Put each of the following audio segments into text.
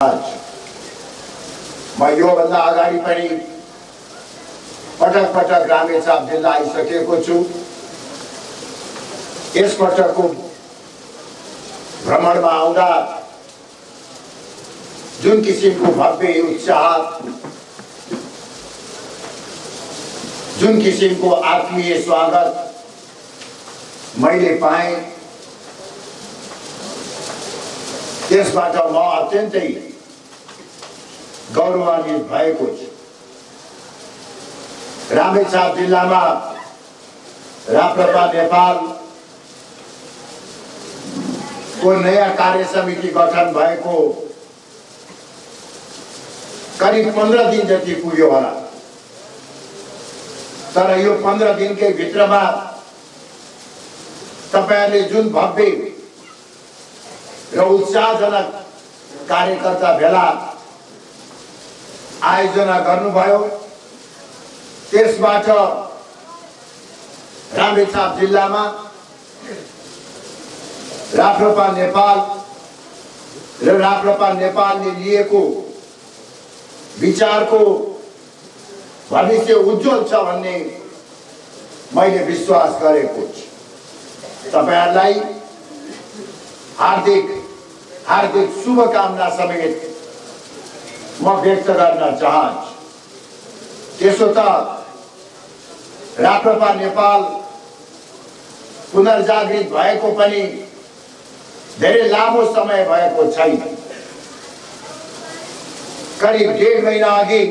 म योभन्दा अगाडि पनि पटक पटक रामेछाप जिल्ला आइसकेको छु। यसपटकको भ्रमणमा आउँदा जुन किसिमको भव्य उत्साह, जुन किसिमको आत्मीय स्वागत मैले पाएँ, त्यसबाट म अत्यन्तै गौरवान्वित भएको छु। रामेछाप जिल्लामा राप्रपा नेपाल को नयाँ कार्य समिति गठन भएको करिब 15 दिन जति पुग्यो होला। तर यो 15 दिनकै भित्रमा तपाईहरुले जुन भव्य र उत्साहजनक कार्यकर्ता भेला आयोजना गर्नुभयो, त्यसबाट रामेछाप जिल्लामा राप्रपा नेपाल र राप्रपा नेपालले लिएको विचारको भविष्य उज्जवल छ भन्ने मैले विश्वास गरेको छु। तपाईहरुलाई हार्दिक हार्दिक शुभकामना समेत म व्यक्त गर्न चाहन्छु। त्यसो त राप्रपा नेपाल पुनर्जागृत भएको पनि धेरै लामो समय भएको छैन। करिब 1.5 महिना अघि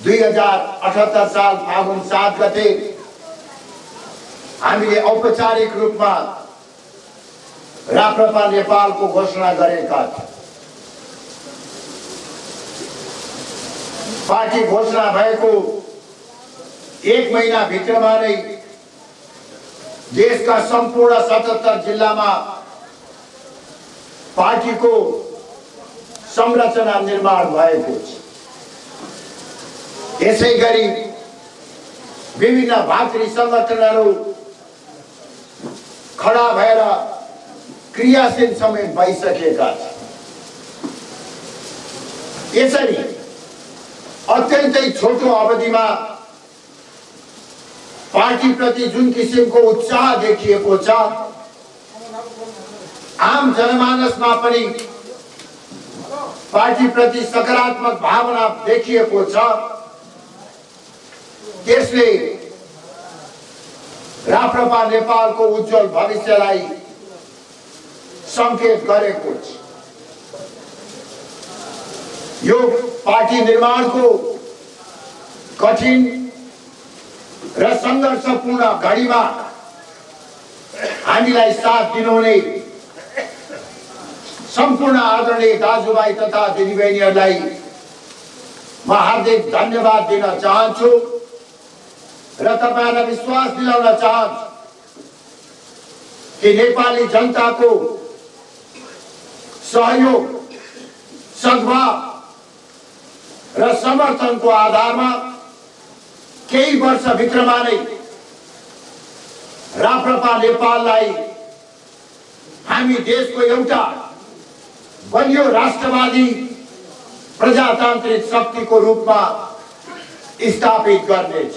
2078 साल फागुन 7 गते हामीले औपचारिक रूपमा राप्रपा नेपालको घोषणा गरेका थियौं। पार्टी घोषणा भएको 1 महिना भित्रमा नै देशका सम्पूर्ण 77 जिल्लामा पार्टीको संरचना निर्माण भएको छ। यसैगरी विभिन्न भातृ संगठनहरू खडा भएर क्रियाशील समेत भइसकेका छन्। यसरी अत्यन्तै छोटो अवधिमा पार्टी प्रति जुन किसिमको उत्साह देखिएको छ, आम जनमानसमा पनि पार्टी प्रति सकारात्मक भावना देखिएको छ, त्यसले राप्रपा नेपालको उज्जवल भविष्यलाई संकेत गरेको छ। यो पार्टी निर्माणको कठिन र संघर्षपूर्ण घडीमा हामीलाई साथ दिनुहुने सम्पूर्ण आदरणीय दाजुभाइ तथा दिदीबहिनीहरूलाई म हार्दिक धन्यवाद दिन चाहन्छु र तपाईहरुलाई विश्वास दिलाउन चाहन्छु कि नेपाली जनताको सहयोग, सद्भाव र समर्थनको आधारमा केही वर्ष भित्रमा नै राप्रपा नेपाललाई हामी देशको एउटा बलियो राष्ट्रवादी प्रजातान्त्रिक शक्तिको रूपमा स्थापित गर्नेछ।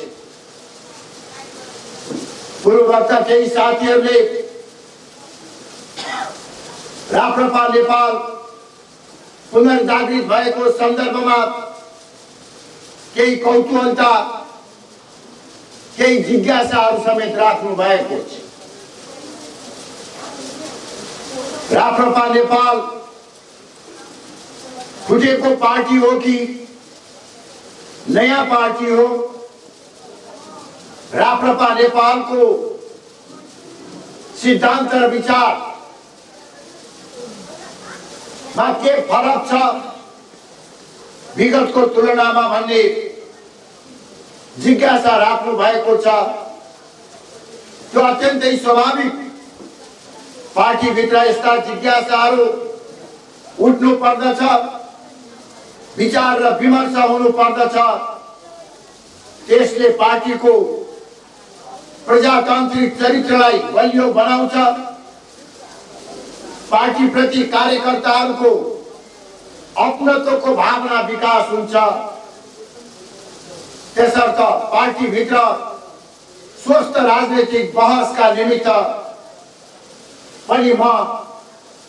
पूर्ववक्ता केही साथीहरूले राप्रपा नेपाल पुनर्जागृत भएको सन्दर्भमा केही कौतूहलता, केही जिज्ञासाहरू समेत राख्नु भएको छ। राप्रपा नेपाल फुटेको पार्टी हो कि नयाँ पार्टी हो? राप्रपा नेपालको सिद्धान्त र विचार मा के फरक छ विगतको तुलनामा भन्ने जिज्ञासा राख्नु भएको छ। त्यो अत्यन्तै स्वाभाविक। पार्टी भित्र यस्ता जिज्ञासाहरू उठ्नु पर्दछ, विचार र विमर्श हुनु पर्दछ। त्यसले पार्टीको प्रजातान्त्रिक चरित्रलाई बलियो बनाउँछ। पार्टी प्रति कार्यकर्ताहरूको अपनत्वको भावना विकास हुन्छ। त्यसर्थ पार्टीभित्र स्वस्थ राजनीतिक बहसका निमित्त पनि म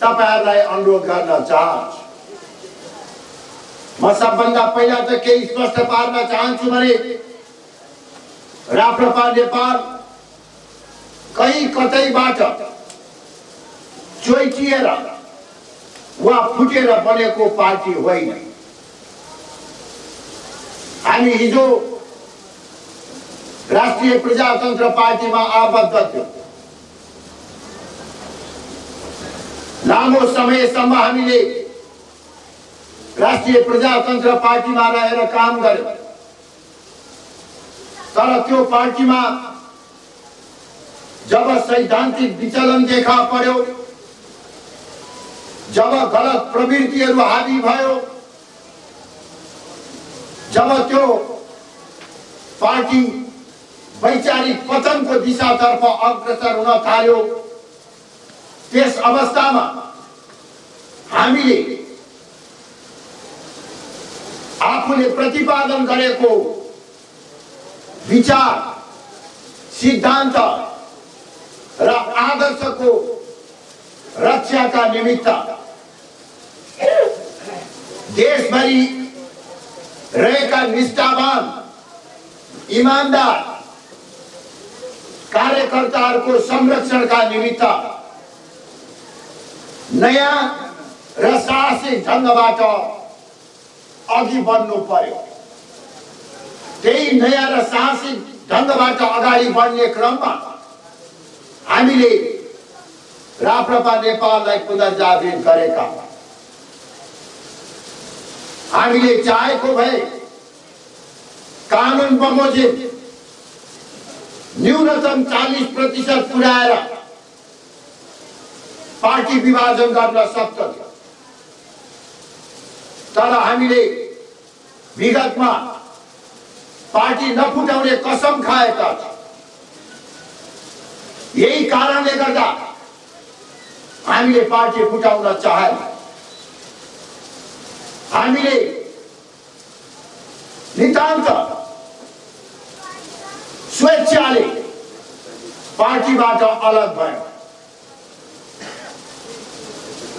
तपाईहरुलाई अनुरोध गर्न चाहन्छु। म सबभन्दा पहिला त केही स्पष्ट पार्न चाहन्छु भने राप्रपा नेपाल कहीँ कतैबाट चोइटिएर वा फुटेर बनेको पार्टी होइन। हामी हिजो राष्ट्रिय प्रजातन्त्र पार्टीमा आबद्ध थियौं। लामो समयसम्म हामीले राष्ट्रिय प्रजातन्त्र पार्टीमा रहेर काम गर्यौं। तर त्यो पार्टीमा जब सैद्धान्तिक विचलन देखा पर्यो, जब गलत प्रवृत्तिहरू हावी भयो, जब त्यो पार्टी वैचारिक पतनको दिशातर्फ अग्रसर हुन थाल्यो, त्यस अवस्थामा हामीले आफूले प्रतिपादन गरेको विचार, सिद्धान्त र आदर्शको रक्षाका निमित्त देशभरि रहेका निष्ठावान ईमानदार कार्यकर्ताहरूको संरक्षणका निमित्त नयाँ र साहसिक ढंगबाट अघि बढ्नु पर्यो। त्यही नयाँ र साहसिक ढंगबाट अगाडि बढ्ने क्रममा हामीले राप्रपा नेपाललाई पुनर्जागृत गरेका। हामीले चाहेको भए कानून बमोजिम न्यूनतम 40% पुर्याएर पार्टी विभाजन गर्न सक्छौं। तर हामीले विगतमा पार्टी नफुटाउने कसम खाएका छौं। यही कारणले गर्दा हामीले पार्टी फुटाउन चाहेन। हामीले नितान्त स्वेच्छाले पार्टीबाट अलग भयौं।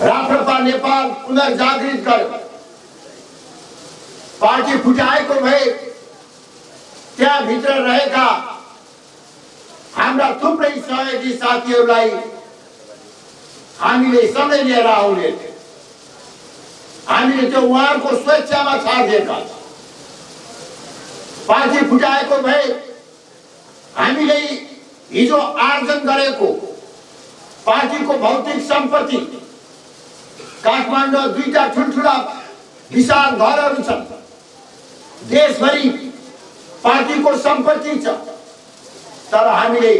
राप्रपा नेपाल पुनर्जागृत गर्यो। पार्टी फुटाएको भए त्यहाँ भित्र रहेका हाम्रा थुप्रै सहयोगी साथीहरूलाई हामीले सँगै लिएर आउने थियौं। हामीले त्यो उहाँहरूको स्वेच्छामा छाडिदिएका छौं। पार्टी फुटाएको भए हामीले हिजो आर्जन गरेको पार्टीको भौतिक सम्पत्ति, काठमाडौँ दुईटा ठुल्ठुला विशाल घरहरू छन्, देशभरि पार्टीको सम्पत्ति छ। तर हामीले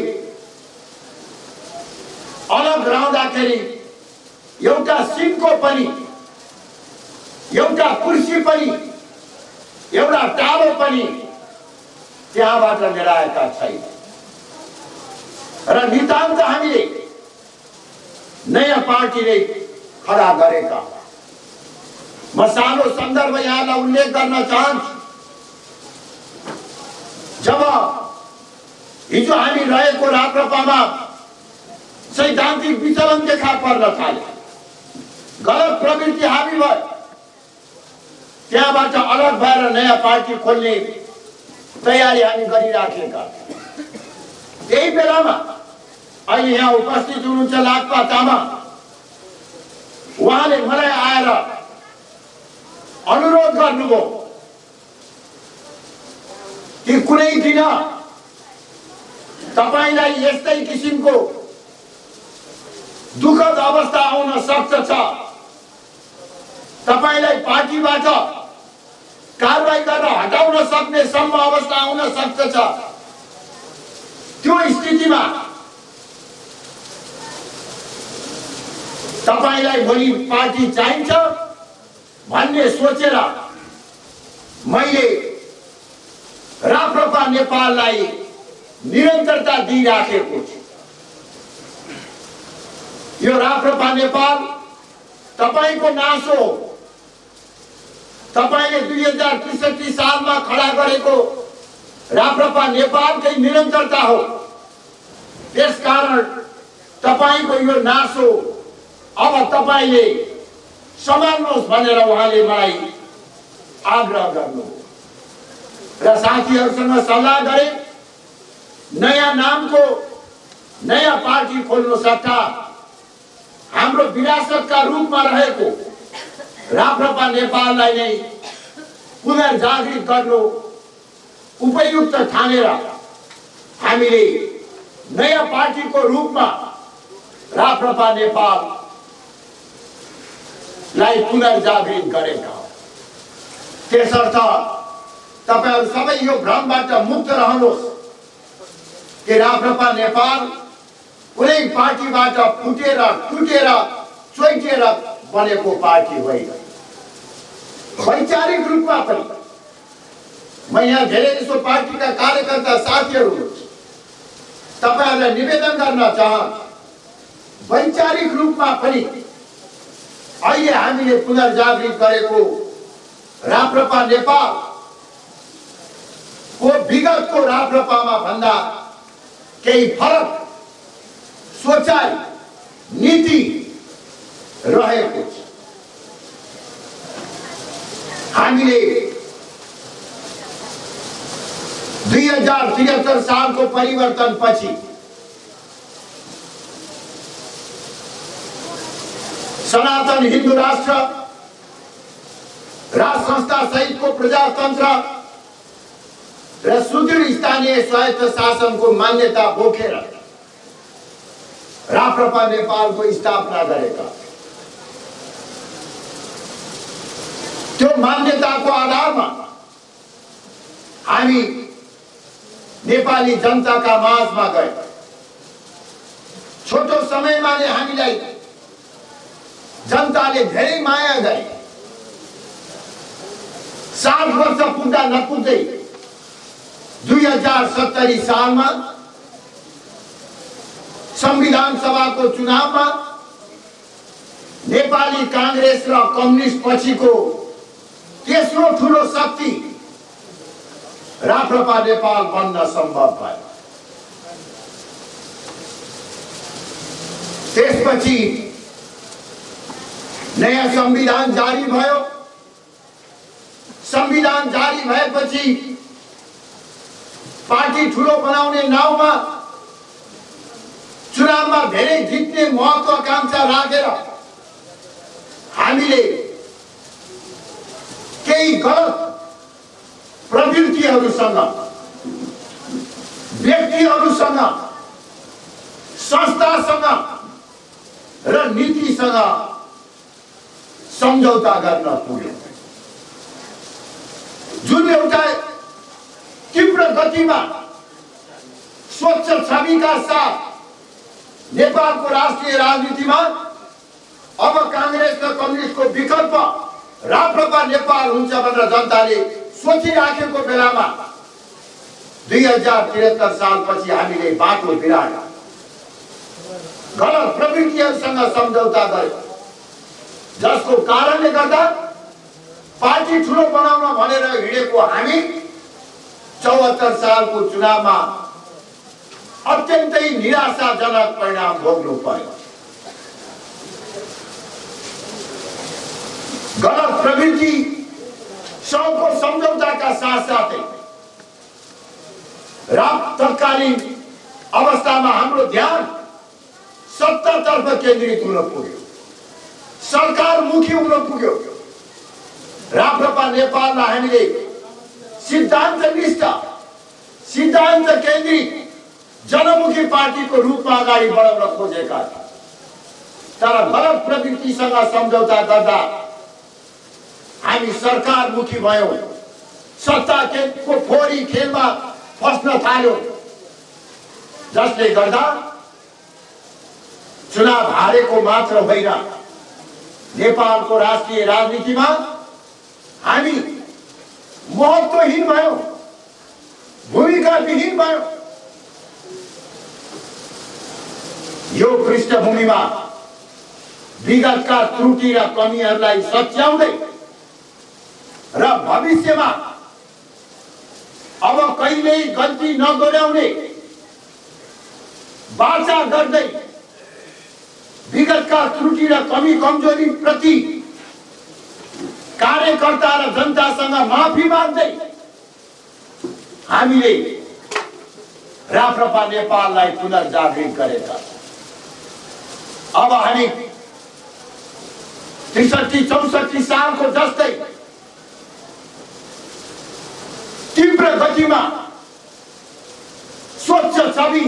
अलग रहँदाखेरि एउटा सिटको पनि, एउटा कुर्सी पनि, एउटा टालो पनि त्यहाँबाट लिएर छैन। र नितान्त हामीले नयाँ पार्टीले खडा गरेका। म सानो सन्दर्भ यहाँलाई उल्लेख गर्न चाहन्छु। जब हिजो हामी रहेको राप्रपामा सैद्धान्तिक विचलन देखा पर्न थाल्यो, गलत प्रवृत्ति हावी भयो, त्यहाँबाट अलग भएर नयाँ पार्टी खोल्ने तयारी हामी गरिराखेका। त्यही बेलामा अहिले यहाँ उपस्थित हुनुहुन्छ लाक्पा तामाङ, उहाँले मलाई आएर अनुरोध गर्नुभयो कि कुनै दिन तपाईलाई यस्तै किसिमको दुःखद अवस्था आउन सक्छ, तपाईलाई पार्टीबाट कारबाही गरेर हटाउन सक्ने सम्म अवस्था आउन सक्छ। त्यो स्थितिमा तपाईलाई भोलि पार्टी चाहिन्छ भन्ने सोचेर मैले राप्रपा नेपाललाई निरन्तरता दिइराखेको छु। यो राप्रपा नेपाल तपाईको नासो हो, तपाईँले 2063 सालमा खडा गरेको राप्रपा नेपालकै निरन्तरता हो। त्यसकारण तपाईँको यो नासो अब तपाईँले सम्हाल्नुहोस् भनेर उहाँले मलाई आग्रह गर्नु र साथीहरूसँग सल्लाह गरे। नयाँ नामको नयाँ पार्टी खोल्नु सट्टा हाम्रो विरासतका रूपमा रहेको राप्रपा नेपाललाई नै पुनर्जागृत गर्नु उपयुक्त ठानेर हामीले नयाँ पार्टीको रूपमा राप्रपा नेपाललाई पुनर्जागृत गरेका हौं। त्यसर्थ तपाईहरु सबै यो भ्रमबाट मुक्त रहनुहोस् कि राप्रपा नेपाल कुनै पार्टीबाट फुटेर टुटेर चोइटेर बनेको पार्टी होइन। वैचारिक रूपमा पनि म यहाँ धेरै जसो पार्टीका कार्यकर्ता साथीहरू तपाईहरुलाई निवेदन गर्न चाहन्छु, वैचारिक रूपमा पनि अहिले हामीले पुनर्जागृत गरेको राप्रपा नेपाल को विगतको राप्रपामा भन्दा केही फरक सोचाइ नीति रहेको छ। हामीले 2073 सालको परिवर्तन पछि सनातन हिन्दू राष्ट्र राज संस्था सहितको प्रजातन्त्र र सुदृढ स्थानीय स्वायत्त शासनको मान्यता बोकेर राप्रपा नेपालको स्थापना गरेका। त्यो मान्यताको आधारमा हामी नेपाली जनताका माझमा गए। छोटो समयमा नै हामीलाई जनताले धेरै माया गरे। 7 वर्ष पुग्दा नपुग्दै 2070 सालमा संविधान सभाको चुनावमा नेपाली कांग्रेस र कम्युनिस्ट पछिको तेस्रो ठूलो शक्ति राप्रपा नेपाल बन्न सम्भव भयो। त्यसपछि नयाँ संविधान जारी भयो। संविधान जारी भएपछि पार्टी ठूलो बनाउने नाउँमा चुनावमा धेरै जित्ने महत्वाकांक्षा राखेर हामीले केही गलत प्रवृत्तिहरूसँग, व्यक्तिहरूसँग, संस्थासँग र नीतिसँग सम्झौता गर्न पुग्यो। जुन एउटा तीव्र गतिमा स्वच्छ छविका साथ नेपालको राष्ट्रिय राजनीतिमा अब कांग्रेस र कम्युनिस्टको विकल्प राप्रपा नेपाल हुन्छ भनेर जनताले सोचिराखेको बेलामा 2073 सालपछि हामीले बाटो बिराड्यौं। गलत प्रवृत्तिहरूसँग सम्झौता गर्यौं, जसको कारणले गर्दा पार्टी ठूलो बनाउन भनेर हिँडेको हामी 74 सालको चुनावमा अत्यन्तै निराशाजनक परिणाम भोग्नु पर्यो। गलत प्रवृत्ति सबको सम्झौताका साथसाथै तत्कालीन अवस्थामा हाम्रो ध्यान सत्तातर्फ केन्द्रित हुन पुग्यो, सरकारमुखी हुन पुग्यो। राप्रपा नेपाललाई हामीले सिद्धान्तनिष्ठ, सिद्धान्त केन्द्रित जनमुखी पार्टीको रूपमा अगाडि बढाउन खोजेका थिए। तर गलत प्रवृत्तिसँग सम्झौता गर्दा हामी सरकारमुखी भयौं, सत्ताको फोरी खेलमा फस्न थाल्यो, जसले गर्दा चुनाव हारेको मात्र होइन, नेपालको राष्ट्रिय राजनीतिमा हामी महत्त्वहीन भयौं, भूमिका विहीन भयौं। यो पृष्ठभूमिमा विगतका त्रुटि र कमीहरूलाई सच्याउँदै र भविष्यमा अब कहिल्यै गल्ती नगर्ने वाचा गर्दै विगतका त्रुटि र कमी कमजोरी प्रति कार्यकर्ता र जनतासँग माफी माग्दै हामीले राप्रपा नेपाललाई पुनर्जागृत गरेका। अब हामी 63-64 सालको जस्तै तीव्र गतिमा स्वच्छ छवि,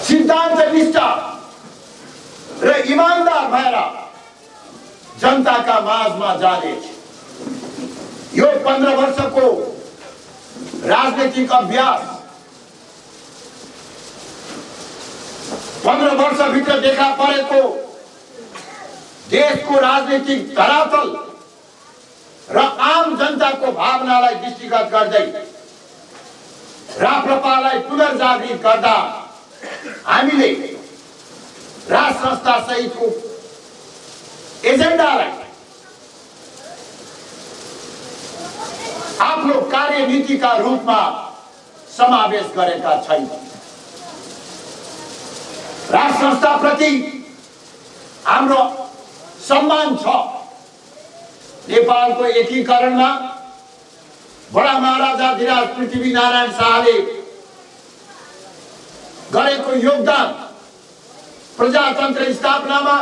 सिद्धान्तनिष्ठ र इमानदार भएर जनताका माझमा जाने यो 15 वर्षको राजनीतिक अभ्यास 15 वर्षभित्र देखा परेको देशको राजनीतिक धरातल र आम जनताको भावनालाई दृष्टिगत गर्दै राप्रपालाई पुनर्जागृत गर्दा हामीले राज संस्था सहितको एजेन्डालाई आफ्नो कार्यनीतिका रूपमा समावेश गरेका छैन। राज संस्था प्रति हाम्रो सम्मान छ। नेपालको एकीकरणमा बडा महाराजा धीराज पृथ्वीनारायण शाहले गरेको योगदान, प्रजातन्त्र स्थापनामा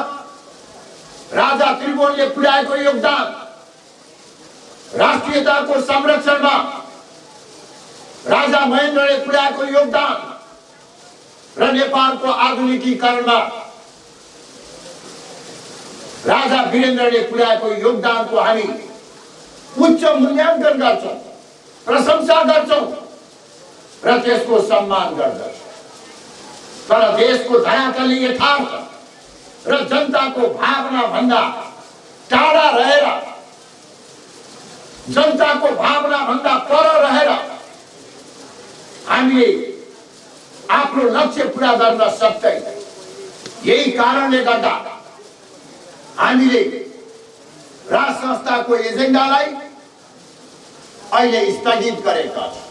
राजा त्रिभुवनले पुर्याएको योगदान, राष्ट्रियताको संरक्षणमा राजा महेन्द्रले पुर्याएको योगदान र नेपालको आधुनिकीकरणमा राजा वीरेन्द्रले पुर्याएको योगदानको हामी उच्च मूल्याङ्कन गर्छौं, प्रशंसा गर्छौं र त्यसको सम्मान गर्दछौं। तर देशको धरातलीय यथार्थ र जनताको भावना भन्दा टाढा रहेर, जनताको भावना भन्दा पर रहेर हामीले आफ्नो लक्ष्य पूरा गर्न सक्दैन। यही कारणले गर्दा हामीले राज संस्थाको एजेन्डालाई अहिले स्थगित गरेका छौं,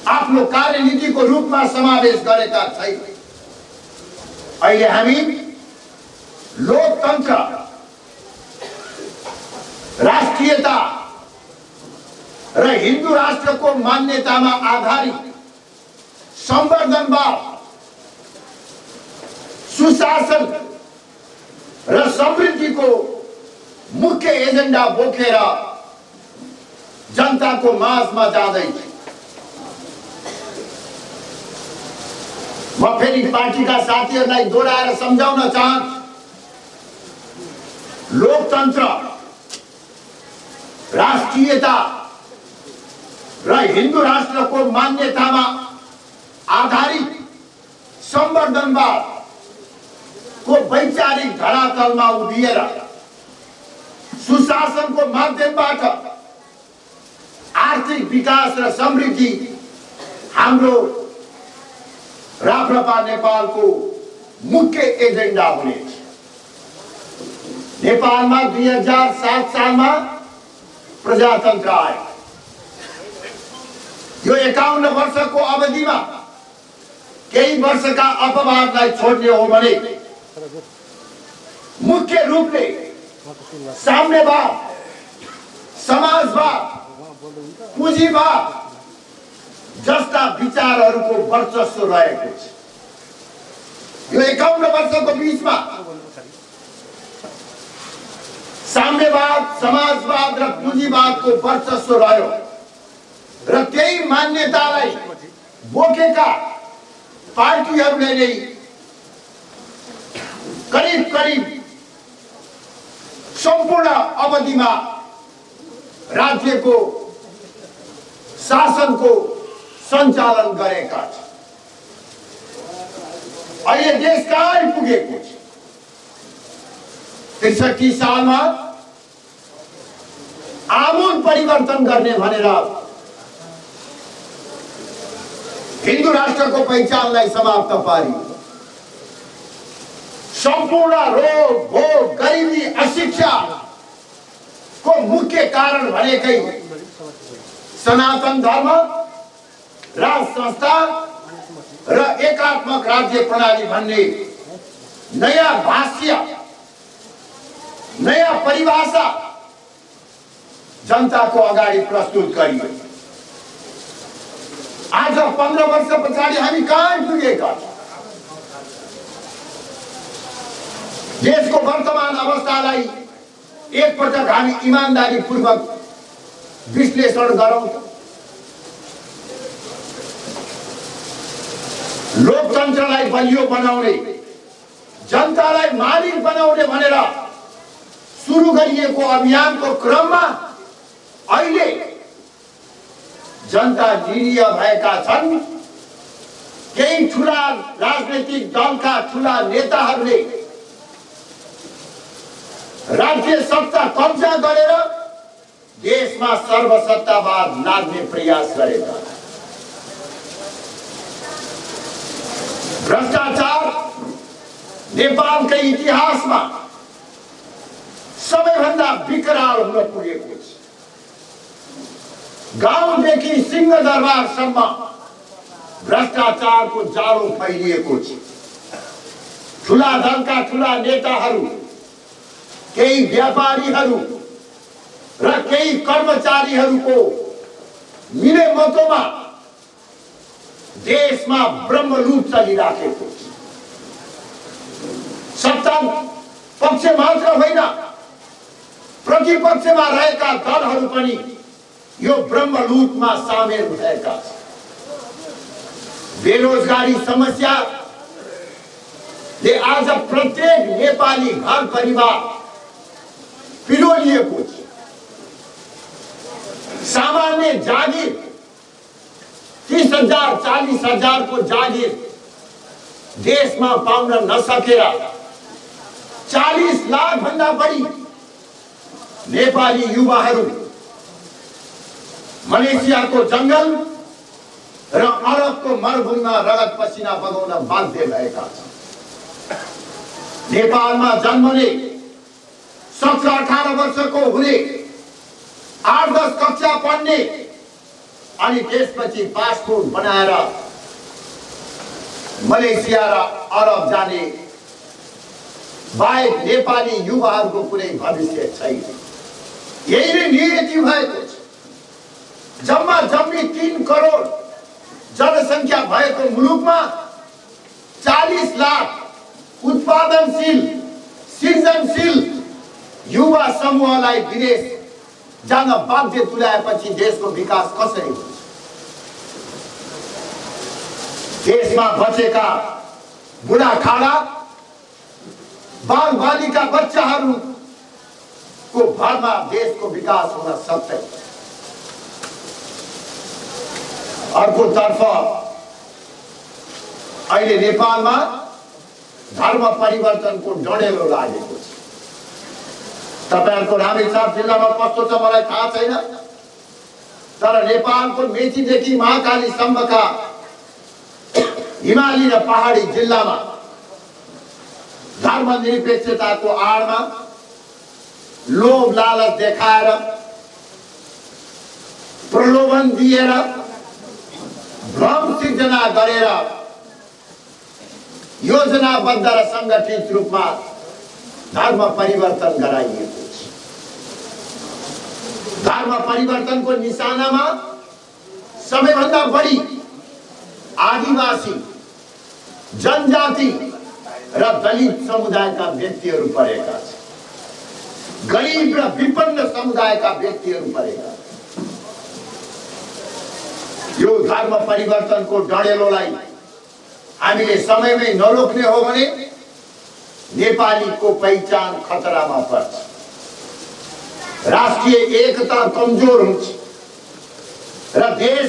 आफ्नो कार्यनीतिको रूपमा समावेश गरेका छैन। अहिले हामी लोकतन्त्र, राष्ट्रियता र हिन्दू राष्ट्रको मान्यतामा आधारित संवर्धनवाद, सुशासन र समृद्धिको मुख्य एजेन्डा बोकेर जनताको माझमा जाँदैछ। म फेरि पार्टीका साथीहरूलाई दोहोऱ्याएर सम्झाउन चाहन्छु, लोकतन्त्र, राष्ट्रियता र हिन्दू राष्ट्रको मान्यतामा आधारित संवर्धनवाद को वैचारिक धरातलमा उभिएर सुशासनको माध्यमबाट आर्थिक विकास र समृद्धि हाम्रो राप्रपा नेपालको मुख्य एजेन्डा हुनेछ। नेपालमा 2007 सालमा प्रजातन्त्र आयो। यो 51 वर्षको अवधिमा केही वर्षका अपवादलाई छोड्ने हो भने मुख्य रूपले साम्यवाद, समाजवाद, पुँजीवाद जस्ता विचारहरूको वर्चस्व रहेको छ। यो 51 वर्षको बीचमा साम्यवाद, समाजवाद र पुँजीवादको वर्चस्व रह्यो र त्यही मान्यतालाई बोकेका पार्टीहरूले नै करिब करिब सम्पूर्ण अवधिमा राज्यको शासनको सञ्चालन गरेका छन्। अहिले देश कहाँ आइपुगेको छ? 63 सालमा आमूल परिवर्तन गर्ने भनेर हिन्दू राष्ट्रको पहिचानलाई समाप्त पारी सम्पूर्ण रोग, भोग, गरिबी, अशिक्षा को मुख्य कारण भनेकै सनातन धर्म, राज संस्था र एकात्मक राज्य प्रणाली भन्ने नयाँ भाष्य, नयाँ परिभाषा जनताको अगाडि प्रस्तुत गरियो। आज 15 वर्ष पछाडि हामी कहाँ आइपुगेका छौँ? देशको वर्तमान अवस्थालाई एकपटक हामी इमानदारी पूर्वक विश्लेषण गरौँ। लोकतन्त्रलाई बलियो बनाउने, जनतालाई मालिक बनाउने भनेर सुरु गरिएको अभियानको क्रममा अहिले जनता निरीह भएका छन्। केही ठूला राजनीतिक दलका ठूला नेताहरूले राज्य सत्ता कब्जा गरेर देशमा सर्वसत्तावाद लाद्ने प्रयास गरेका। भ्रष्टाचार नेपालकै इतिहासमा सबैभन्दा विकराल हुन पुगेको छ। गाउँदेखि सिंहदरबारसम्म भ्रष्टाचारको जालो फैलिएको छ। ठूला दलका ठूला नेताहरू, केही व्यापारीहरू र केही कर्मचारीहरूको मिलेमतोमा देशमा ब्रह्मलूट चलिराखेको छ। सत्ता पक्ष मात्र होइन, प्रतिपक्षमा रहेका दलहरू पनि यो ब्रह्मलूटमा सामेल भएका छन्। बेरोजगारी समस्याले आज प्रत्येक नेपाली घर परिवार पिरोलिएको छ। सामान्य जागिर 30,000 40,000 को जागिर देशमा पाउन नसकेर 40 लाख भन्दा बढी नेपाली युवाहरू मलेसियाको जंगल र अरबको मरुभूमिमा रगत पसिना बगाउन बाध्य भएका छन्। नेपालमा जन्मने 17-18 वर्षको हुने 8-10 कक्षा पढ्ने अनि त्यसपछि पासपोर्ट बनाएर मलेसिया र अरब जाने बाहेक नेपाली युवाहरूको कुनै भविष्य छैन। यही नै नियति भएको छ। जम्मा जम्मी 3 करोड जनसंख्या भएको मुलुकमा 40 लाख उत्पादनशील, सृजनशील युवा समूहलाई विदेश जान बाध्य तुल्याएपछि देशको विकास कसरी हुन्छ? देशमा बचेका बुढाखाडा बाल बालिका बच्चाहरूको भरमा देशको विकास हुन सक्दैन। अर्कोतर्फ अहिले नेपालमा धर्म परिवर्तनको डडेलो लागेको छ। तपाईहरुको रामेछाप जिल्लामा कस्तो छ मलाई थाहा छैन, तर नेपालको मेचीदेखि महाकालीसम्मका हिमाली र पहाडी जिल्लामा धर्मनिरपेक्षताको आडमा लोभ लालच देखाएर, प्रलोभन दिएर, भ्रम सिर्जना गरेर योजनाबद्ध र संगठित रूपमा धर्म परिवर्तन गराइएको छ। धर्म परिवर्तनको निशानामा सबैभन्दा बढी आदिवासी, जनजाति र दलित समुदायका व्यक्तिहरू परेका छन्। गरीब र विपन्न समुदायका व्यक्तिहरू परेका छन्। यो धर्म परिवर्तनको डडेलोलाई हामीले समयमै नरोक्ने हो भने नेपालीको पहिचान खतरामा पर्छ। राष्ट्रिय एकता कमजोर हुन्छ र देश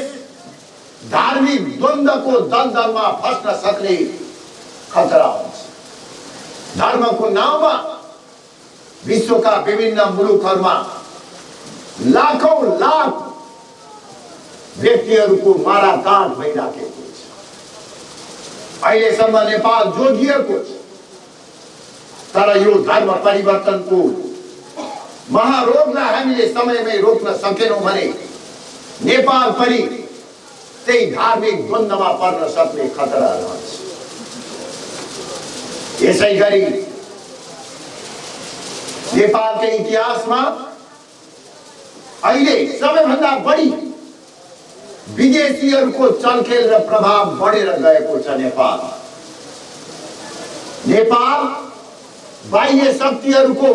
धार्मिक द्वन्द्वको दलदलमा फस्न सक्ने खतरा हुन्छ। धर्मको नाममा विश्वका विभिन्न मुलुकहरूमा लाखौं लाख व्यक्तिहरूको माराकाट भइराखेको छ। अहिलेसम्म नेपाल जोगिएको छ, तर यो धर्म परिवर्तनको महारोगलाई हामीले समयमै रोक्न सकेनौं भने नेपाल पनि त्यही धार्मिक द्वन्द्वमा पर्न सक्ने खतरा रहन्छ। यसैगरी नेपालको इतिहासमा अहिले सबैभन्दा बढी विदेशीहरूको चलखेल र प्रभाव बढेर गएको छ। नेपाल बाह्य शक्तिहरूको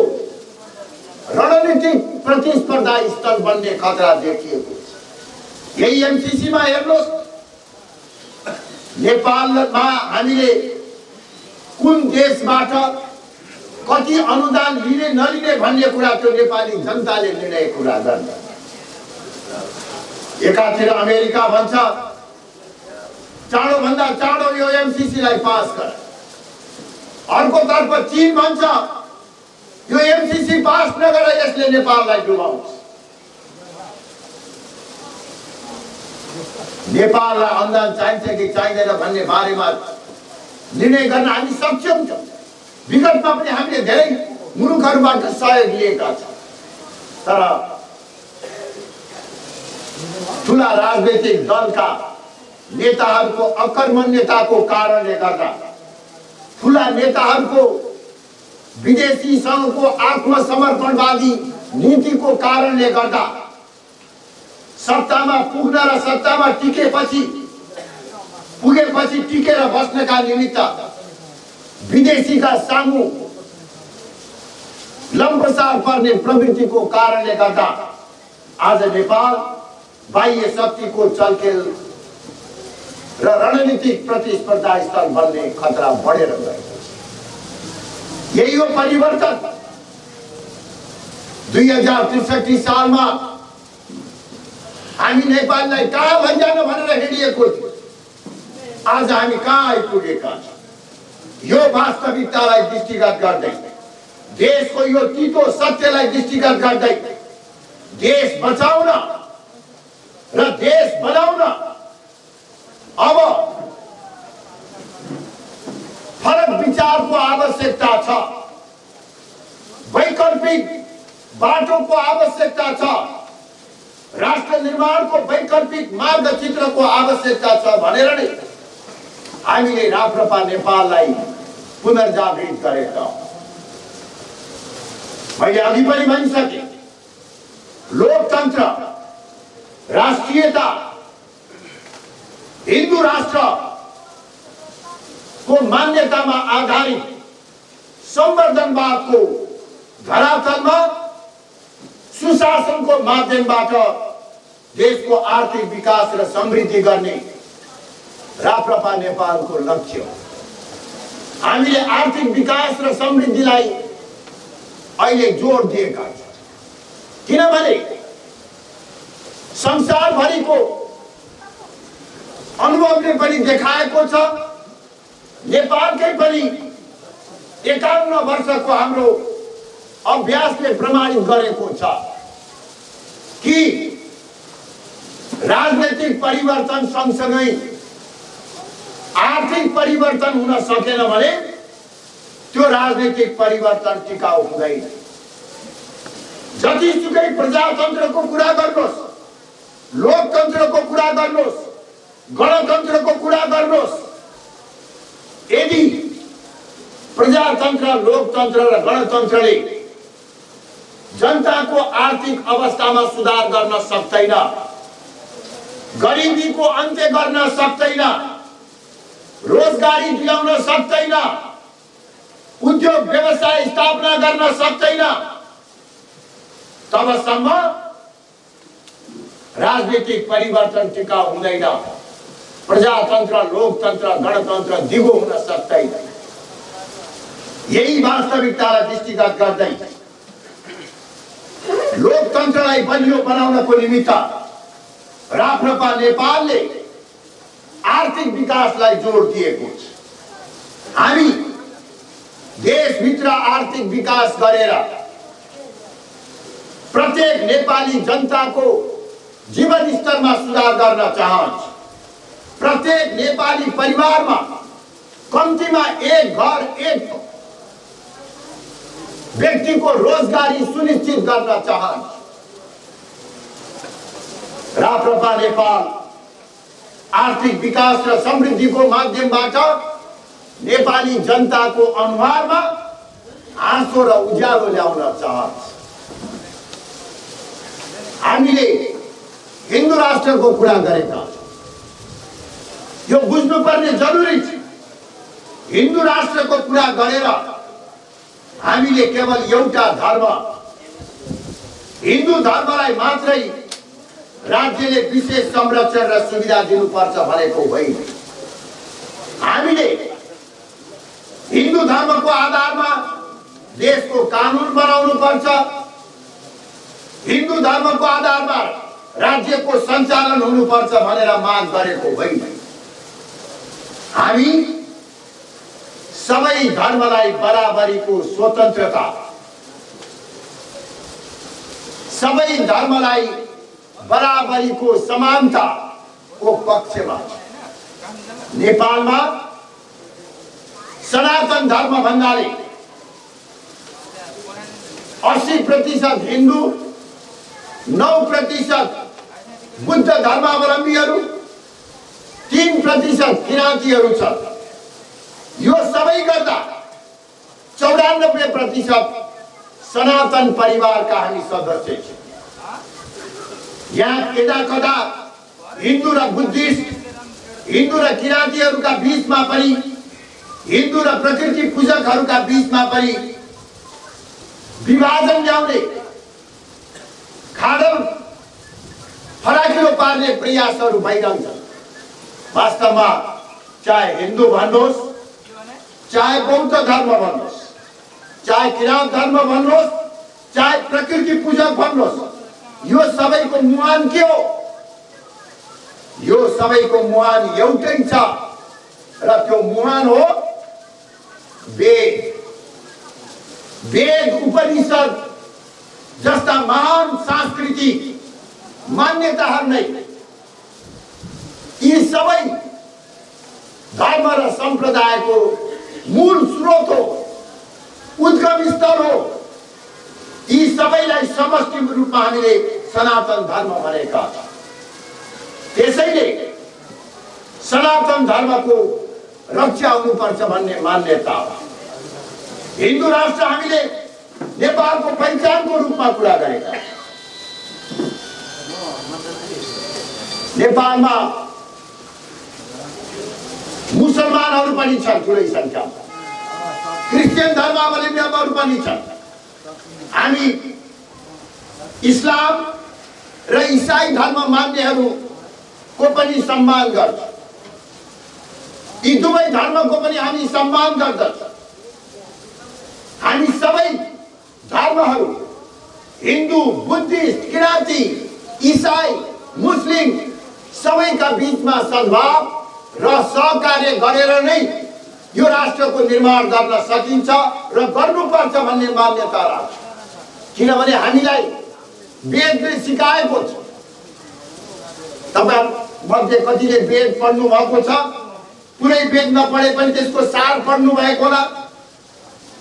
रणनीतिक प्रतिस्पर्धा स्थल बन्ने खतरा देखिएको छ। यही एमसीसीमा हेर्नुहोस्, नेपालमा हामीले कुन देशबाट कति अनुदान लिने नलिने भन्ने कुरा त्यो नेपाली जनताले निर्णय कुरा गर्छ। एकातिर अमेरिका भन्छ चाँडोभन्दा चाँडो यो एमसीसीलाई पास गर, अर्कोतर्फ चीन भन्छ यो एमसीसी पास नगरेर यसले नेपाललाई डुबाउँछ। नेपाललाई अनुदान चाहिन्छ कि चाहिँदैन भन्ने बारेमा निर्णय गर्न हामी सक्षम छौँ। विगतमा पनि हामीले धेरै मुलुकहरूबाट सहयोग लिएका छौँ, तर ठूला राजनीतिक दलका नेताहरूको अकर्मण्यताको कारणले गर्दा, ठूला नेताहरूको विदेशीसँगको आत्मसमर्पणवादी नीतिको कारणले गर्दा सत्तामा पुग्न र सत्तामा पुगेपछि टिकेर बस्नका निमित्त विदेशीका सामु लम्पसार पर्ने प्रवृत्तिको कारणले गर्दा आज नेपाल बाह्य शक्तिको चलखेल र रणनीतिक प्रतिस्पर्धा स्थल बन्ने खतरा बढेर गएको छ। यही हो परिवर्तन। 2063 सालमा हामी नेपाललाई कहाँ लैजान भनेर हिँडिएको थियो, आज हामी कहाँ आइपुगेका छौँ। यो वास्तविकतालाई दृष्टिगत गर्दै, देशको यो तीतो सत्यलाई दृष्टिगत गर्दै देश बचाउन र देश बनाउन अब फरक विचारको आवश्यकता छ, वैकल्पिक बाटोको आवश्यकता छ, राष्ट्र निर्माणको वैकल्पिक मार्गचित्रको आवश्यकता छ भनेर नै हामीले राप्रपा नेपाललाई पुनर्जागृत गरेका हौं। मैले अघि पनि भनिसके, लोकतन्त्र, राष्ट्रियता, हिन्दू राष्ट्र को मान्यतामा आधारित संवर्धनवादको धरातलमा सुशासनको माध्यमबाट देशको आर्थिक विकास र समृद्धि गर्ने राप्रपा नेपालको लक्ष्य हो। हामीले आर्थिक विकास र समृद्धिलाई अहिले जोड दिएका छौँ, किनभने संसारभरिको अनुभवले पनि देखाएको छ, नेपालकै पनि 51 वर्षको हाम्रो अभ्यासले प्रमाणित गरेको छ कि राजनीतिक परिवर्तन सँगसँगै आर्थिक परिवर्तन हुन सकेन भने त्यो राजनीतिक परिवर्तन टिकाउ हुँदैन। जतिसुकै प्रजातन्त्रको कुरा गर्नुहोस्, लोकतन्त्रको कुरा गर्नुहोस्, गणतन्त्रको कुरा गर्नुहोस्, यदि प्रजातन्त्र, लोकतन्त्र र गणतन्त्रले जनताको आर्थिक अवस्थामा सुधार गर्न सक्दैन, गरिबीको अन्त्य गर्न सक्दैन, रोजगारी दिलाउन सक्दैन, उद्योग व्यवसाय स्थापना गर्न सक्दैन, तबसम्म राजनीतिक परिवर्तन टिकाउ हुँदैन, प्रजातन्त्र, लोकतन्त्र, गणतन्त्र दिगो हुन सक्दैन। यही वास्तविकतालाई दृष्टिगत गर्दै लोकतन्त्रलाई बलियो बनाउनको निमित्त राप्रपा नेपालले आर्थिक विकासलाई जोड दिएको छ। हामी देशभित्र आर्थिक विकास गरेर प्रत्येक नेपाली जनताको जीवन स्तरमा सुधार गर्न चाहन्छ। प्रत्येक नेपाली परिवारमा कम्तीमा एक घर, एक व्यक्तिको रोजगारी सुनिश्चित गर्न चाहन्छ। राप्रपा नेपाल आर्थिक विकास र समृद्धिको माध्यमबाट नेपाली जनताको अनुहारमा आँसो र उज्यालो ल्याउन चाहन्छ। हामीले हिन्दू राष्ट्रको कुरा गरेका छौँ, यो बुझ्नुपर्ने जरुरी छ। हिन्दू राष्ट्रको कुरा गरेर हामीले केवल एउटा धर्म, हिन्दू धर्मलाई मात्रै राज्यले विशेष संरक्षण र सुविधा दिनुपर्छ भनेको होइन। हामीले हिन्दू धर्मको आधारमा देशको कानुन बनाउनु पर्छ, हिन्दू धर्मको आधारमा राज्यको सञ्चालन हुनुपर्छ भनेर माग गरेको होइन। हामी सबै धर्मलाई बराबरीको स्वतन्त्रता, सबै धर्मलाई बराबरीको समानताको पक्षमा छ। नेपालमा सनातन धर्म भन्नाले 80% हिन्दू, 9% बुद्ध धर्मावलम्बीहरू, 3% किराँतीहरू छन्। यो सबै गर्दा 94% सनातन परिवारका हामी सदस्य छौँ। यहाँ यदाकदा हिन्दू र बुद्धिस्ट, हिन्दू र किराँतीहरूका बीचमा पनि, हिन्दू र प्रकृति पूजकहरूका बीचमा पनि विभाजन ल्याउने, खाडल फराकिलो पार्ने प्रयासहरू भइरहन्छन्। वास्तवमा चाहे हिन्दू भन्नुहोस्, चाहे बौद्ध धर्म भन्नुहोस्, चाहे किराँत धर्म भन्नुहोस्, चाहे प्रकृति पूजक भन्नुहोस्, यो सबैको मुहान के हो? यो सबैको मुहान एउटै छ र त्यो मुहान हो वेद। वेद, उपनिषद जस्ता महान सांस्कृतिक मान्यताहरू नै यी सबै धर्म र सम्प्रदायको मूल स्रोत हो, उद्गम स्थल हो। यी सबैलाई समष्टि रूपमा हामीले सनातन धर्म भनेका छौँ। त्यसैले सनातन धर्मको रक्षा हुनुपर्छ भन्ने मान्यता हो। हिन्दू राष्ट्र हामीले नेपालको पहिचानको रूपमा कुरा गरेका छौँ। नेपालमा मुसलमानहरू पनि छन् ठुलै सङ्ख्यामा, क्रिस्चियन धर्मावलम्बीहरू पनि छन्। हामी इस्लाम र इसाई धर्म मान्नेहरूको पनि सम्मान गर्छौँ। यी दुवै धर्मको पनि हामी सम्मान गर्दछौँ। हामी सबै धर्महरू, हिन्दू, बुद्धिस्ट, किराँती, इसाई, मुस्लिम सबैका बीचमा सद्भाव र सहकार्य गरेर नै यो राष्ट्रको निर्माण गर्न सकिन्छ र गर्नुपर्छ भन्ने मान्यता राख्छ। किनभने हामीलाई वेदले सिकाएको छ। तपाईँ मध्ये कतिले वेद पढ्नु भएको छ? पुरै वेद नपढे पनि त्यसको सार पढ्नु भएको होला।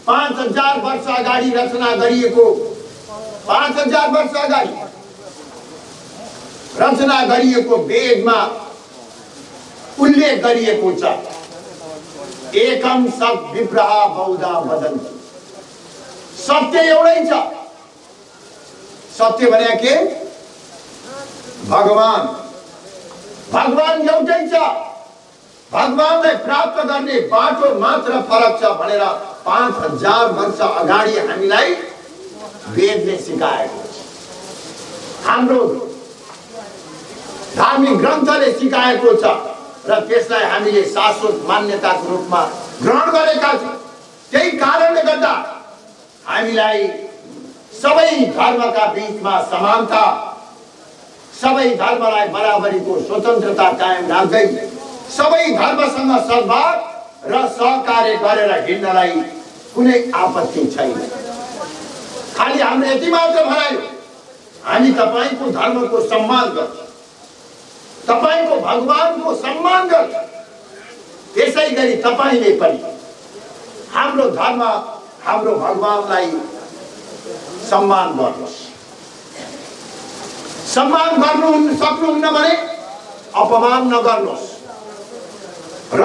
5000 वर्ष अगाडि रचना गरिएको, 5000 वर्ष अगाडि रचना गरिएको वेदमा उल्लेख गरिएको छ, एकम सत् विप्रह बहुधा वदन्ति। सत्य एउटै छ। सत्य भने के? भगवान। भगवान एउटै छ। भगवानलाई प्राप्त गर्ने बाटो मात्र फरक छ भनेर 5000 वर्ष अगाडि हामीलाई वेदले सिकाएको छ। हाम्रो धार्मिक ग्रन्थले सिकाएको छ र त्यसलाई हामीले शाश्वत मान्यताको रूपमा ग्रहण गरेका छौँ। त्यही कारणले गर्दा हामीलाई सबै धर्मका बीचमा समानता, सबै धर्मलाई बराबरीको स्वतन्त्रता कायम राख्दै सबै धर्मसँग सद्भाव र सहकार्य गरेर हिँड्नलाई कुनै आपत्ति छैन। खाली हामीले यति मात्र भनायो, हामी तपाईको धर्मको सम्मान गर्छौँ, तपाईको भगवानको सम्मान गर्छौँ। त्यसै गरी तपाईले पनि हाम्रो धर्म, हाम्रो भगवानलाई सम्मान गर्नुहोस्। सम्मान गर्नु सक्नुहुन्न भने अपमान नगर्नुहोस् र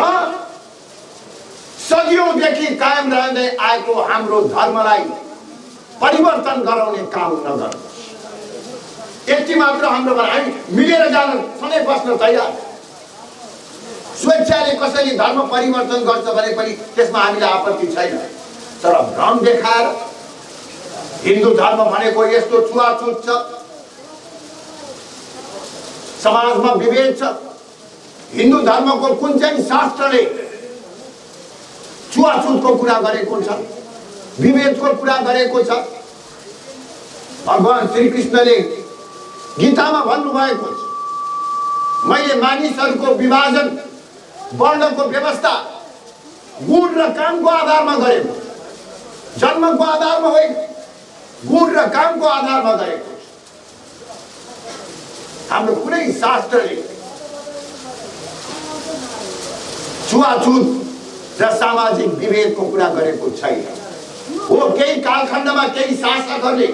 सदियौंदेखि कायम रहँदै आएको हाम्रो धर्मलाई परिवर्तन गराउने काम नगर्नुहोस्। यति मात्र हाम्रो हामी मिलेर जान सधैँ बस्न तयार। स्वेच्छाले कसैले धर्म परिवर्तन गर्छ भने पनि त्यसमा हामीलाई आपत्ति छैन, तर भ्रम देखाएर हिन्दू धर्म भनेको यस्तो छुवाछुत छ, समाजमा विभेद छ। हिन्दू धर्मको कुन चाहिँ शास्त्रले छुवाछुतको कुरा गरेको छ, विभेदको कुरा गरेको छ? भगवान श्री कृष्णले गीतामा भन्नुभएको छ, मैले मानिसहरूको विभाजन वर्णको व्यवस्था गुण र कामको आधारमा गरेको, जन्मको आधारमा होइन, गुण र कामको आधारमा गरेको। हाम्रो कुनै शास्त्रले छुवाछुत र सामाजिक विभेदको कुरा गरेको छैन। हो, केही कालखण्डमा केही शासकहरूले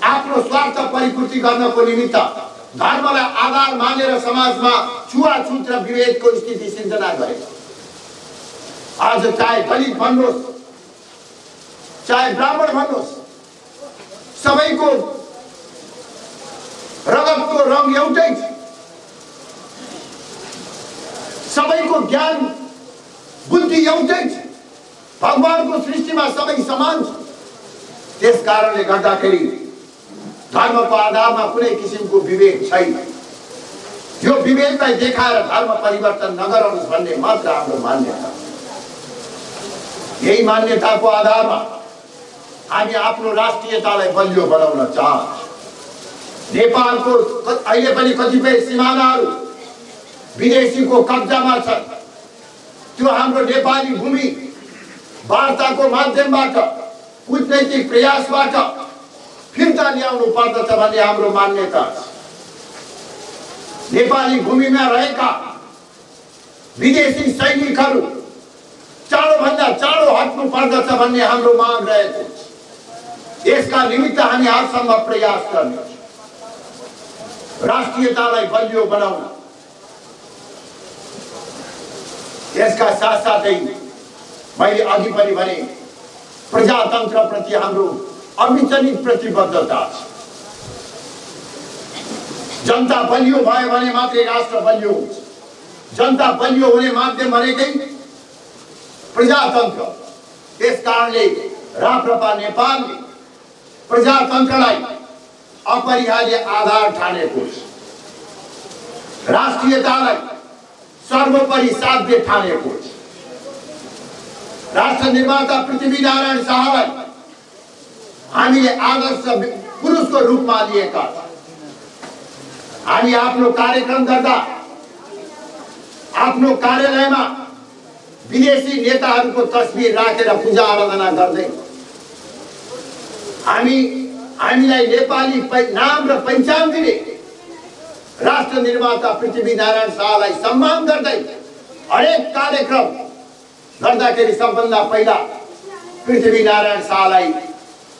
आफ्नो स्वार्थ परिपूर्ति गर्नको निमित्त धर्मलाई आधार मानेर समाजमा छुवाछुत र विभेदको स्थिति सिर्जना गरे। आज चाहे दलित भन्नुहोस्, चाहे ब्राह्मण भन्नुहोस्, सबैको रगतको रङ एउटै छ, सबैको ज्ञान बुद्धि एउटै छ, भगवानको सृष्टिमा सबै समान छ। त्यस कारणले गर्दाखेरि धर्मको आधारमा कुनै किसिमको विवेक छैन। यो विवेकलाई देखाएर धर्म परिवर्तन नगराउनुहोस् भन्ने मात्र हाम्रो मान्यता। यही मान्यताको आधारमा हामी आफ्नो राष्ट्रियतालाई बलियो बनाउन चाहन्छौँ। नेपालको अहिले पनि कतिपय सिमानाहरू विदेशीको कब्जामा छन्। त्यो हाम्रो नेपाली भूमि वार्ताको माध्यमबाट, कूटनैतिक प्रयासबाट फिर्ता ल्याउनु पर्दछ भन्ने हाम्रो मान्यता छ। नेपाली भूमिमा रहेका विदेशी सैनिकहरू चाँडोभन्दा चाँडो हट्नु पर्दछ भन्ने हाम्रो माग रहेको छ। यसका निमित्त हामी हरसम्भव प्रयास गर्नेछौँ। राष्ट्रियतालाई बलियो बनाउन, यसका साथसाथै मैले अघि पनि भने प्रजातन्त्र प्रति हाम्रो अविचलित प्रतिबद्धता छ। जनता बलियो भयो भने मात्रै राष्ट्र बलियो हुन्छ। जनता बलियो हुने माध्यम भनेकै प्रजातन्त्र। त्यस कारणले राप्रपा नेपालले प्रजातन्त्रलाई अपरिहार्य आधार ठानेको छ। राष्ट्रियतालाई सर्वोपरि साध्य ठानेको छ। राष्ट्र निर्माता पृथ्वीनारायण शाहलाई हामीले आदर्श पुरुषको रूपमा लिएका छौँ। हामी आफ्नो कार्यक्रम गर्दा आफ्नो कार्यालयमा विदेशी नेताहरूको तस्बिर राखेर पूजा आराधना गर्दै हामीलाई नेपाली नाम र पहिचान दिने राष्ट्र निर्माता पृथ्वीनारायण शाहलाई सम्मान गर्दै हरेक कार्यक्रम गर्दाखेरि सबभन्दा पहिला पृथ्वीनारायण शाहलाई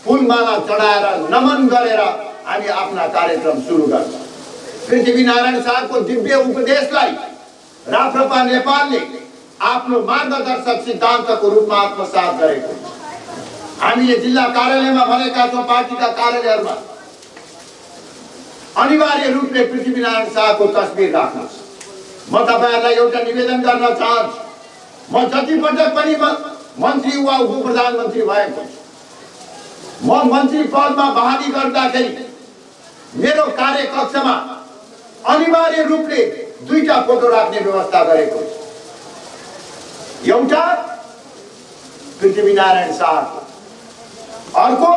फूलमाला चढाएर नमन गरेर हामी आफ्ना कार्यक्रम सुरु गर्छौँ। पृथ्वीनारायण शाहको दिव्य उपदेशलाई राप्रपा नेपालले आफ्नो मार्गदर्शक सिद्धान्तको रूपमा आत्मसात गरेको छ। हामीले जिल्ला कार्यालयमा भनेका छौँ, पार्टीका कार्यालयहरूमा अनिवार्य रूपले पृथ्वीनारायण शाहको तस्बिर राख्नुहोस्। म तपाईहरुलाई एउटा निवेदन गर्न चाहन्छु। म जति पटक पनि मन्त्री वा उप प्रधानमन्त्री भएको छु, म मन्त्री पदमा बहाली गर्दाखेरि मेरो कार्यकक्षमा अनिवार्य रूपले दुईटा फोटो राख्ने व्यवस्था गरेको छु। एउटा पृथ्वीनारायण शाहको, अर्को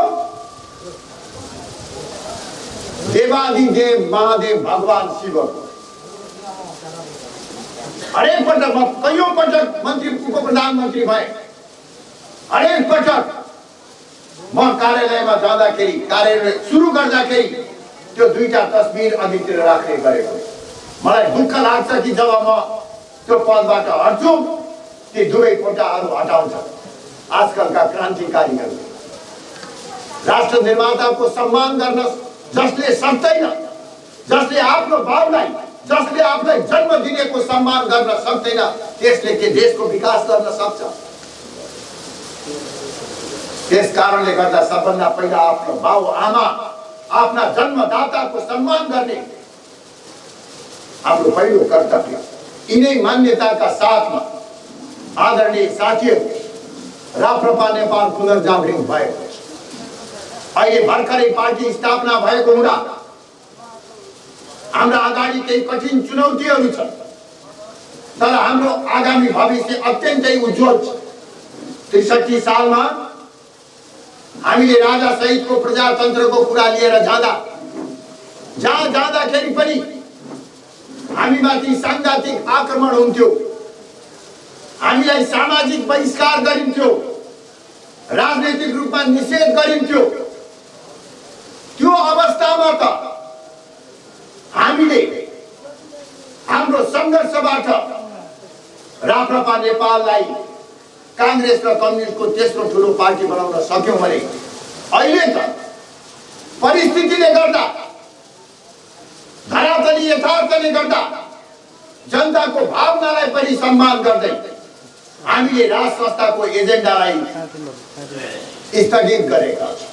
देवादिदेव महादेव भगवान शिवको। हरेक पटक म कयौं पटक मन्त्री उप प्रधानमन्त्री भए, हरेक पटक म कार्यालयमा जाँदाखेरि, कार्यालय सुरु गर्दाखेरि त्यो दुईटा तस्बिर अघितिर राख्ने गरेको। मलाई दुःख लाग्छ कि जब म त्यो पदबाट हट्छु, ती दुवै फोटाहरू हटाउँछ आजकलका क्रान्तिकारीहरू। राष्ट्र निर्माताको सम्मान गर्न जसले सक्दैन, जसले आफ्नो भाउलाई, जसले आफूलाई जन्म दिनेको सम्मान गर्न सक्दैन, त्यसले के देशको विकास गर्न सक्छ? त्यस कारणले गर्दा सबभन्दा पहिला आफ्नो बाउ आमा, आफ्ना जन्मदाताको सम्मान गर्ने हाम्रो पहिलो कर्तव्य। यिनै मान्यताका साथमा आदरणीय साथीहरू, राप्रपा नेपाल पुनर्जागृत भएको छ। अहिले भर्खरै पार्टी स्थापना भएको हुँदा हाम्रा अगाडि केही कठिन चुनौतीहरू छन्, तर हाम्रो आगामी भविष्य अत्यन्तै उज्जवल छ। ६३ सालमा हामीले राजा सहितको प्रजातन्त्रको कुरा लिएर जाँदा, जहाँ जाँदाखेरि पनि हामीमाथि सांघातिक आक्रमण हुन्थ्यो, हामीलाई सामाजिक बहिष्कार गरिन्थ्यो, राजनैतिक रूपमा निषेध गरिन्थ्यो। त्यो अवस्थामा त हामीले हाम्रो संघर्षबाट राप्रपा नेपाललाई कांग्रेस र कम्युनिस्टको तेस्रो ठुलो पार्टी बनाउन सक्यौं भने अहिले त परिस्थितिले गर्दा, धरातली यथार्थले गर्दा, जनताको भावनालाई पनि सम्मान गर्दै हामीले राज संस्थाको एजेन्डालाई स्थगित गरेका छौं,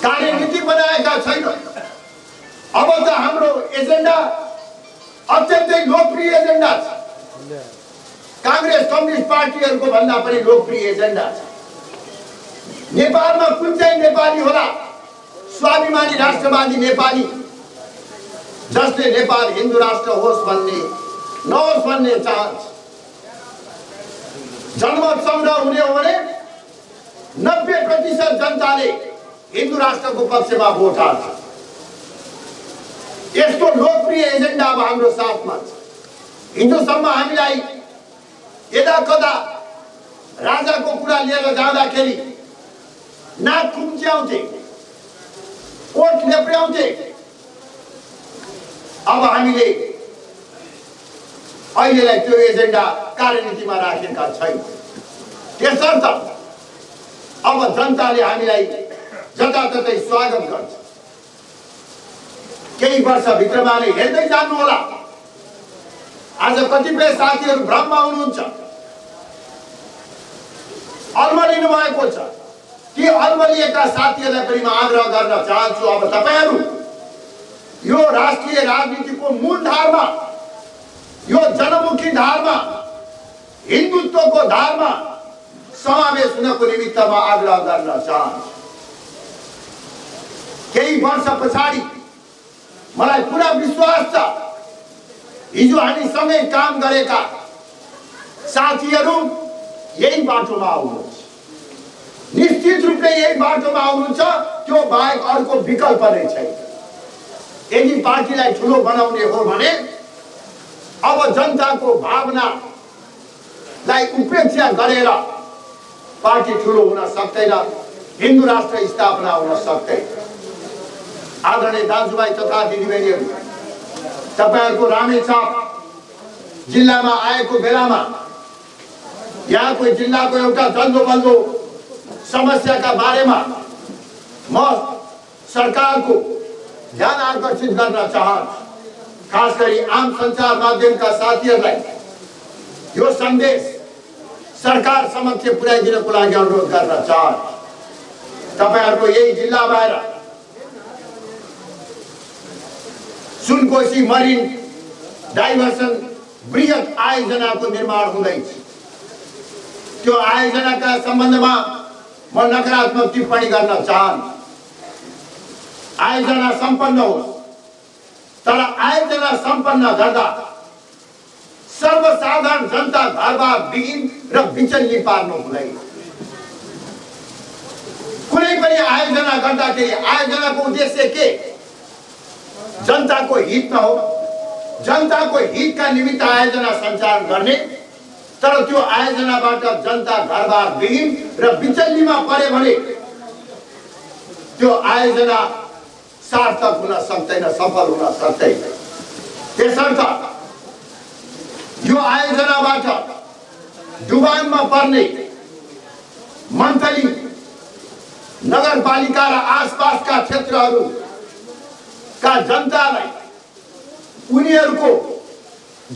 कार्यनीति बनाएका छैनौं। अब त हाम्रो एजेन्डा अत्यन्तै लोकप्रिय एजेन्डा छ, कांग्रेस कम्युनिस्ट पार्टीहरूको भन्दा पनि लोकप्रिय एजेन्डा छ। नेपालमा कुन चाहिँ नेपाली होला स्वाभिमानी राष्ट्रवादी नेपाली, जसले नेपाल हिन्दू राष्ट्र होस् भन्ने नहोस् भन्ने चाहन्छ? जनमत संग्रह हुने हो भने 90% जनताले हिन्दू राष्ट्रको पक्षमा भोट हाल्छ। यस्तो लोकप्रिय एजेन्डा अब हाम्रो साथमा छ। हिजोसम्म हामीलाई यदा कदा राजाको कुरा लिएर जाँदाखेरि नाक खुम्च्याउँथे, ओठ लेप्र्याउँथे। अब हामीले अहिलेलाई त्यो एजेन्डा कार्यनीतिमा राखेका छैन। त्यसर्थ अब जनताले हामीलाई जताततै स्वागत गर्छ। केही वर्षभित्रमा नै हेर्दै जानु होला। आज कतिपय साथीहरू भ्रममा हुनुहुन्छ, अल्मलिनु भएको छ। ती अल्मलिएका साथीहरूलाई पनि म आग्रह गर्न चाहन्छु, अब तपाईहरू यो राष्ट्रिय राजनीतिको मूल धारमा, यो जनमुखी धारमा, हिन्दुत्वको धारमा समावेश हुनको निमित्त म आग्रह गर्न चाहन्छु। केही वर्ष पछाडि मलाई पुरा विश्वास छ, हिजो हामी सँगै काम गरेका साथीहरू यही बाटोमा आउनुहुन्छ, निश्चित रूपले यही बाटोमा आउनुहुन्छ। त्यो बाहेक अर्को विकल्प नै छैन। यदि पार्टीलाई ठुलो बनाउने हो भने अब जनताको भावनालाई उपेक्षा गरेर पार्टी ठुलो हुन सक्दैन, हिन्दू राष्ट्र स्थापना हुन सक्दैन। आदरणीय दाजुभाइ तथा दिदीबहिनीहरू, तपाईहरुको रामेछाप जिल्लामा आएको बेलामा यहाँको जिल्लाको एउटा जल्दो बल्दो समस्याका बारेमा म सरकारको ध्यान आकर्षित गर्न चाहन्छु। खास गरी आम सञ्चार माध्यमका साथीहरूलाई यो सन्देश सरकार समक्ष पुर्याइदिनको लागि अनुरोध गर्न चाहन्छु। तपाईहरुको यही जिल्ला बाहिर सुनकोशी मरिन डाइभर्सन बृहत आयोजनाको निर्माण हुँदैछ। त्यो आयोजनाका सम्बन्धमा म नकारात्मक टिप्पणी गर्न चाहन्छु। आयोजना सम्पन्न होस्, तर आयोजना सम्पन्न गर्दा सर्वसाधारण जनता घरबार विहीन र बिचल्ली पार्नु हुँदैन। कुनै पनि आयोजना गर्दाखेरि आयोजनाको उद्देश्य के? जनताको हित हो, जनताको हितका निमित्त आयोजना सञ्चालन गर्ने। तर त्यो आयोजनाबाट जनता घरबार विहीन र बिचल्लीमा परे भने त्यो आयोजना सार्थक हुन सक्दैन, सफल हुन सक्दैन। त्यसर्थ यो आयोजनाबाट डुबानमा पर्ने मन्थली नगरपालिका र आसपासका क्षेत्रहरूका जनतालाई उनीहरूको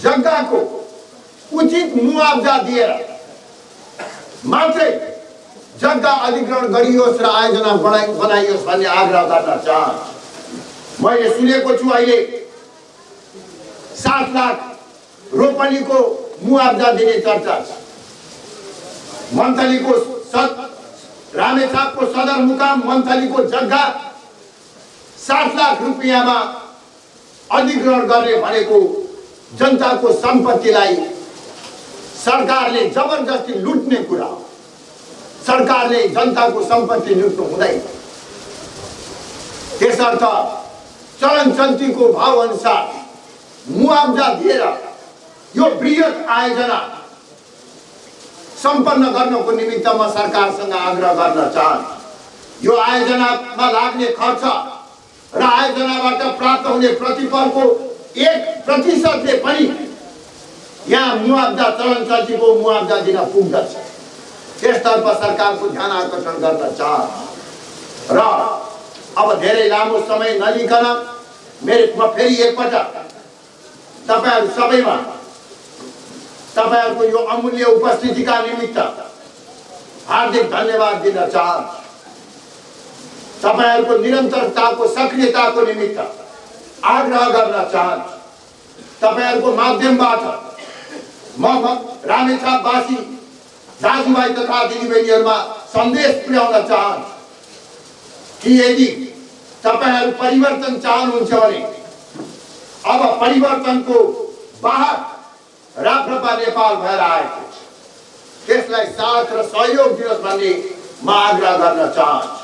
जग्गाको उचित मुआवजा दिएर मात्रै जग्गा अधिग्रहण गरियोस् र आयोजना बनाइयोस् भन्ने आग्रह गर्न चाहन्छु। मैले सुनेको छु अहिले 7 लाख रोपनीको मुआवजा दिने चर्चा छ। मन्थलीको रामेछापको सदरमुकाम मन्थलीको जग्गा 7 लाख रुपियाँमा अधिग्रहण गर्ने भनेको जनताको सम्पत्तिलाई सरकारले जबरजस्ती लुट्ने कुरा हो। सरकारले जनताको सम्पत्ति लुट्नु हुँदैन। त्यसर्थ चलन चल्तीको भाव अनुसार मुआवजा दिएर यो बृहत आयोजना सम्पन्न गर्नको निमित्त म सरकारसँग आग्रह गर्न चाहन्छु। यो आयोजनामा लाग्ने खर्च र आयोजनाबाट प्राप्त हुने प्रतिफलको 1% पनि यहाँ मुआवजा चलन चल्तीको मुआवजा दिन पुग्दछ। त्यसतर्फ सरकारको ध्यान आकर्षण गर्न चाहन्छु। र अब धेरै लामो समय नलिकन म फेरि एकपटक तपाईहरु सबैमा तपाईहरुको यो अमूल्य उपस्थितिका निमित्त हार्दिक धन्यवाद दिन चाहन्छु। तपाईहरुको निरन्तरताको सक्रियताको निमित्त आग्रह गर्न चाहन्छु। तपाईहरुको माध्यमबाट म रामेछापवासी दाजुभाइ तथा दिदीबहिनीहरुमा सन्देश पुर्याउन चाहन्छु कि यदि तपाईहरु परिवर्तन चाहनुहुन्छ भने अब परिवर्तनको बाहर राप्रपा नेपाल भएर आएको छ। त्यसलाई साथ र सहयोग दिनुहोस् भन्ने म आग्रह गर्न चाहन्छु।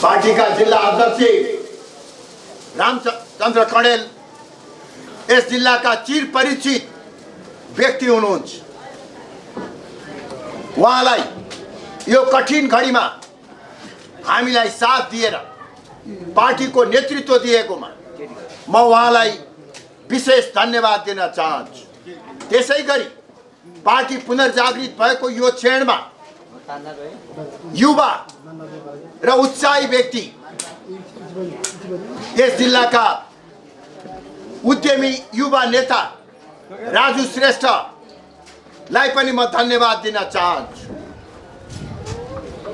पार्टीका जिल्ला अध्यक्ष रामचन्द्र कणेल यस जिल्लाका चिर परिचित व्यक्ति हुनुहुन्छ। उहाँलाई यो कठिन घडीमा हामीलाई साथ दिएर पार्टीको नेतृत्व दिएकोमा म उहाँलाई विशेष धन्यवाद दिन चाहन्छु। त्यसैगरी पार्टी पुनर्जागृत भएको यो क्षणमा युवा र उत्साही व्यक्ति यस जिल्लाका उद्यमी युवा नेता राजु श्रेष्ठलाई पनि म धन्यवाद दिन चाहन्छु।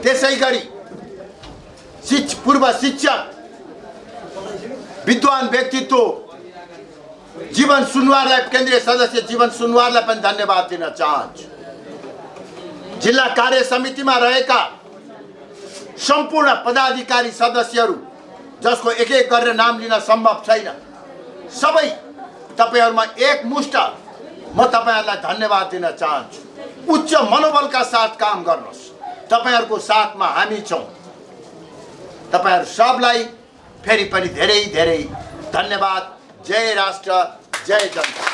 त्यसैगरी पूर्व शिक्षक विद्वान व्यक्तित्व जीवन सुनवारलाई केन्द्रीय सदस्य जीवन सुनवारलाई पनि धन्यवाद दिन चाहन्छु। जिल्ला कार्य समितिमा रहेका सम्पूर्ण पदाधिकारी सदस्यहरू जसको एक एक गरेर नाम लिन सम्भव छैन, सबै तपाईहरुमा एकमुष्ट म तपाईहरुलाई धन्यवाद दिन चाहन्छु। उच्च मनोबलका साथ काम गर्नुहोस्। तपाईहरुको साथमा हामी छौं। तपाईहरु सबलाई फेरि पनि धेरै धेरै धन्यवाद। जय राष्ट्र, जय जनता।